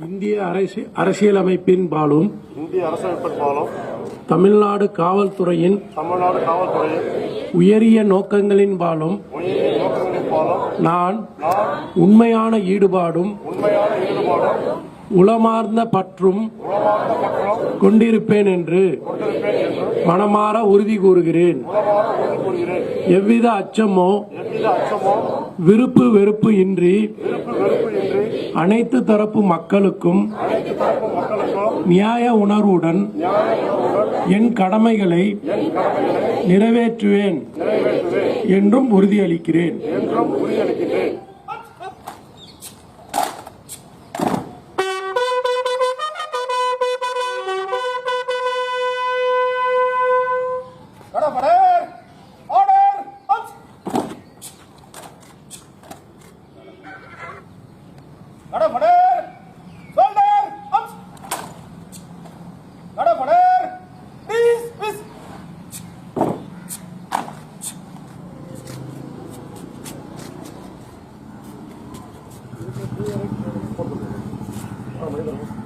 இந்திய அரசியலமைப்பின் பாலும் தமிழ்நாடு காவல்துறையின் உயரிய நோக்கங்களின் பாலும் நான் உண்மையான ஈடுபாடும் உளமார்ந்த பற்றும் கொண்டிருப்பேன் என்று மனமாற உறுதி கூறுகிறேன். எவ்வித அச்சமோ விருப்பு வெறுப்பு இன்றி அனைத்து தரப்பு மக்களுக்கும் நியாய உணர்வுடன் என் கடமைகளை நிறைவேற்றுவேன் என்றும் உறுதியளிக்கிறேன். Gracias.